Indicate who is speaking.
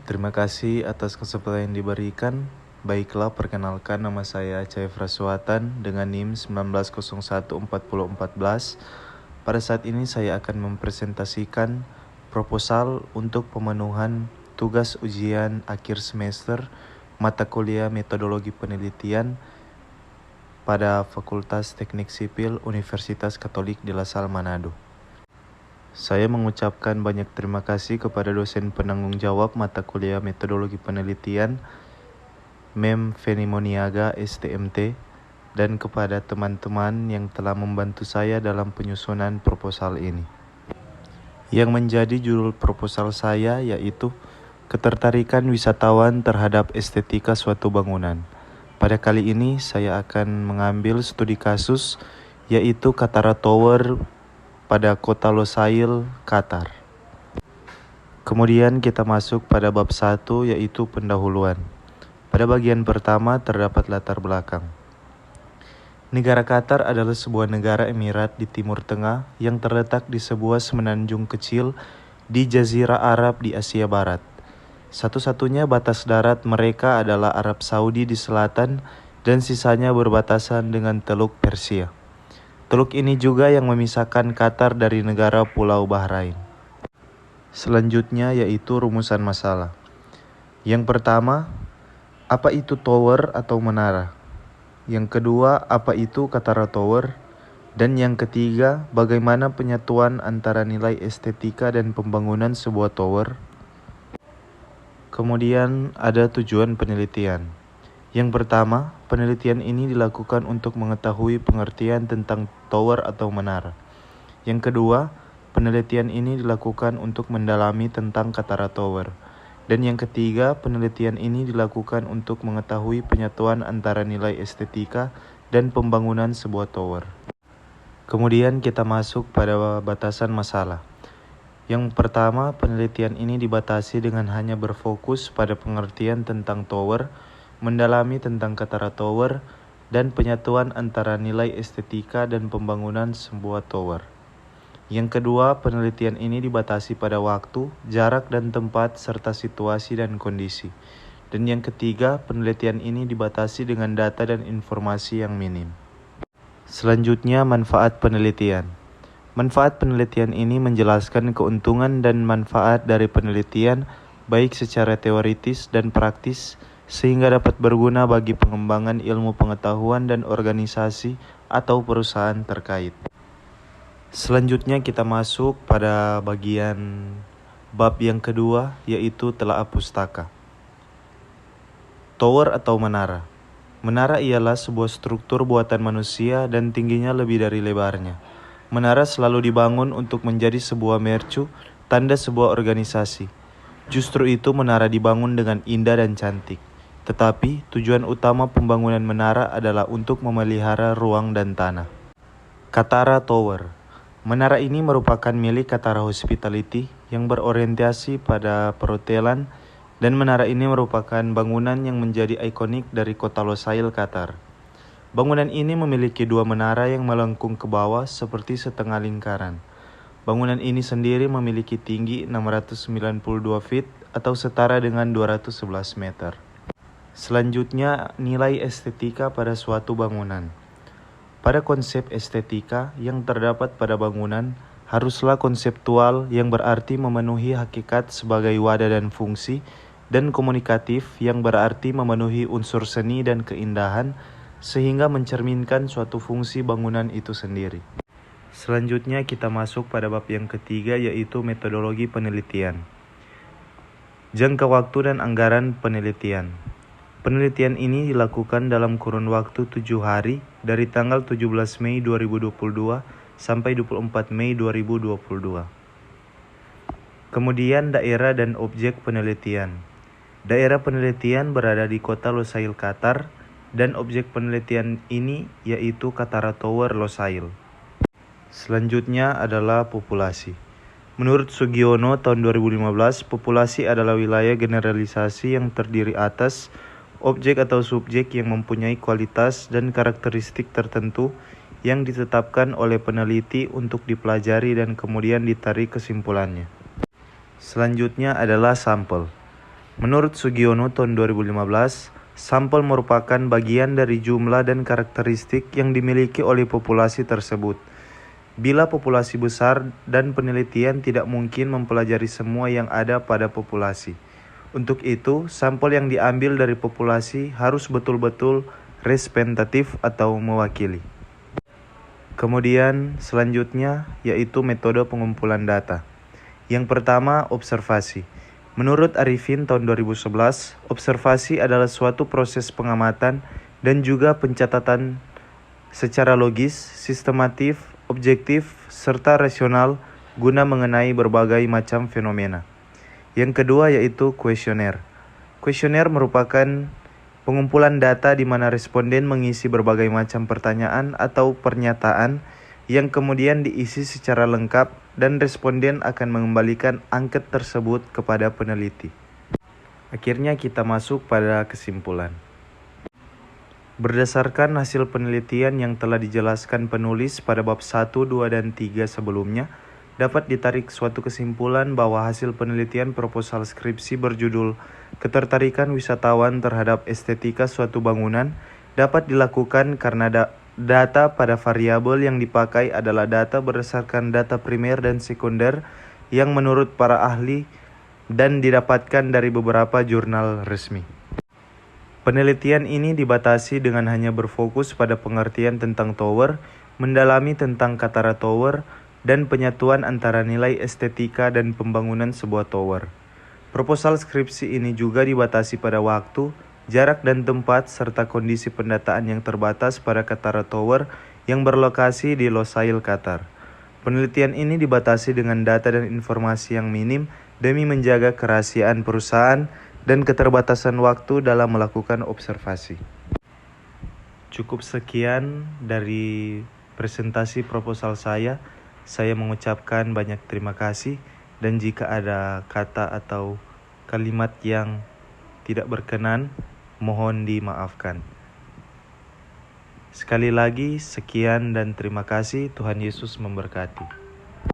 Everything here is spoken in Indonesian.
Speaker 1: Terima kasih atas kesempatan yang diberikan. Baiklah, perkenalkan nama saya Acai Frasuatan dengan NIM 19014014. Pada saat ini saya akan mempresentasikan proposal untuk pemenuhan tugas ujian akhir semester mata kuliah metodologi penelitian pada Fakultas Teknik Sipil Universitas Katolik di Lasal, Manado. Saya mengucapkan banyak terima kasih kepada dosen penanggung jawab mata kuliah metodologi penelitian, Mem Feni Moniaga, STMT, dan kepada teman-teman yang telah membantu saya dalam penyusunan proposal ini. Yang menjadi judul proposal saya yaitu ketertarikan wisatawan terhadap estetika suatu bangunan. Pada kali ini saya akan mengambil studi kasus yaitu Katara Tower pada kota Losail, Qatar. Kemudian kita masuk pada bab 1 yaitu pendahuluan. Pada bagian pertama terdapat latar belakang. Negara Qatar adalah sebuah negara emirat di Timur Tengah yang terletak di sebuah semenanjung kecil di Jazirah Arab di Asia Barat. Satu-satunya batas darat mereka adalah Arab Saudi di selatan dan sisanya berbatasan dengan Teluk Persia. Teluk ini juga yang memisahkan Qatar dari negara Pulau Bahrain. Selanjutnya yaitu rumusan masalah. Yang pertama, apa itu tower atau menara? Yang kedua, apa itu Katara Tower? Dan yang ketiga, bagaimana penyatuan antara nilai estetika dan pembangunan sebuah tower? Kemudian ada tujuan penelitian. Yang pertama, penelitian ini dilakukan untuk mengetahui pengertian tentang tower atau menara. Yang kedua, penelitian ini dilakukan untuk mendalami tentang Katara Tower. Dan yang ketiga, penelitian ini dilakukan untuk mengetahui penyatuan antara nilai estetika dan pembangunan sebuah tower. Kemudian kita masuk pada batasan masalah. Yang pertama, penelitian ini dibatasi dengan hanya berfokus pada pengertian tentang tower, mendalami tentang Katara Tower, dan penyatuan antara nilai estetika dan pembangunan sebuah tower. Yang kedua, penelitian ini dibatasi pada waktu, jarak dan tempat, serta situasi dan kondisi. Dan yang ketiga, penelitian ini dibatasi dengan data dan informasi yang minim. Selanjutnya, manfaat penelitian. Manfaat penelitian ini menjelaskan keuntungan dan manfaat dari penelitian, baik secara teoritis dan praktis, sehingga dapat berguna bagi pengembangan ilmu pengetahuan dan organisasi atau perusahaan terkait. Selanjutnya kita masuk pada bagian bab yang kedua yaitu telaah pustaka. Tower atau menara. Menara ialah sebuah struktur buatan manusia dan tingginya lebih dari lebarnya. Menara selalu dibangun untuk menjadi sebuah mercu, tanda sebuah organisasi. Justru itu menara dibangun dengan indah dan cantik. Tetapi tujuan utama pembangunan menara adalah untuk memelihara ruang dan tanah. Katara Tower. Menara ini merupakan milik Katara Hospitality yang berorientasi pada perhotelan, dan menara ini merupakan bangunan yang menjadi ikonik dari kota Losail, Qatar. Bangunan ini memiliki dua menara yang melengkung ke bawah seperti setengah lingkaran. Bangunan ini sendiri memiliki tinggi 692 feet atau setara dengan 211 meter. Selanjutnya, nilai estetika pada suatu bangunan. Pada konsep estetika yang terdapat pada bangunan haruslah konseptual yang berarti memenuhi hakikat sebagai wadah dan fungsi, dan komunikatif yang berarti memenuhi unsur seni dan keindahan sehingga mencerminkan suatu fungsi bangunan itu sendiri. Selanjutnya kita masuk pada bab yang ketiga yaitu metodologi penelitian. Jangka waktu dan anggaran penelitian. Penelitian ini dilakukan dalam kurun waktu 7 hari dari tanggal 17 Mei 2022 sampai 24 Mei 2022. Kemudian daerah dan objek penelitian. Daerah penelitian berada di kota Losail, Qatar, dan objek penelitian ini yaitu Katara Tower Losail. Selanjutnya adalah populasi. Menurut Sugiono tahun 2015, populasi adalah wilayah generalisasi yang terdiri atas objek atau subjek yang mempunyai kualitas dan karakteristik tertentu yang ditetapkan oleh peneliti untuk dipelajari dan kemudian ditarik kesimpulannya. Selanjutnya adalah sampel. Menurut Sugiono tahun 2015, sampel merupakan bagian dari jumlah dan karakteristik yang dimiliki oleh populasi tersebut. Bila populasi besar dan penelitian tidak mungkin mempelajari semua yang ada pada populasi. Untuk itu, sampel yang diambil dari populasi harus betul-betul representatif atau mewakili. Kemudian selanjutnya yaitu metode pengumpulan data. Yang pertama, observasi. Menurut Arifin tahun 2011, observasi adalah suatu proses pengamatan dan juga pencatatan secara logis, sistematif, objektif, serta rasional guna mengenai berbagai macam fenomena. Yang kedua yaitu kuesioner. Kuesioner merupakan pengumpulan data di mana responden mengisi berbagai macam pertanyaan atau pernyataan yang kemudian diisi secara lengkap dan responden akan mengembalikan angket tersebut kepada peneliti. Akhirnya kita masuk pada kesimpulan. Berdasarkan hasil penelitian yang telah dijelaskan penulis pada bab 1, 2, dan 3 sebelumnya, dapat ditarik suatu kesimpulan bahwa hasil penelitian proposal skripsi berjudul "Ketertarikan Wisatawan Terhadap Estetika Suatu Bangunan" dapat dilakukan karena data pada variabel yang dipakai adalah data berdasarkan data primer dan sekunder yang menurut para ahli dan didapatkan dari beberapa jurnal resmi. Penelitian ini dibatasi dengan hanya berfokus pada pengertian tentang tower, mendalami tentang kata tower, dan penyatuan antara nilai estetika dan pembangunan sebuah tower. Proposal skripsi ini juga dibatasi pada waktu, jarak dan tempat, serta kondisi pendataan yang terbatas pada Qatar Tower yang berlokasi di Losail, Qatar. Penelitian ini dibatasi dengan data dan informasi yang minim demi menjaga kerahasiaan perusahaan dan keterbatasan waktu dalam melakukan observasi. Cukup sekian dari presentasi proposal saya. Saya mengucapkan banyak terima kasih, dan jika ada kata atau kalimat yang tidak berkenan, mohon dimaafkan. Sekali lagi, sekian dan terima kasih. Tuhan Yesus memberkati.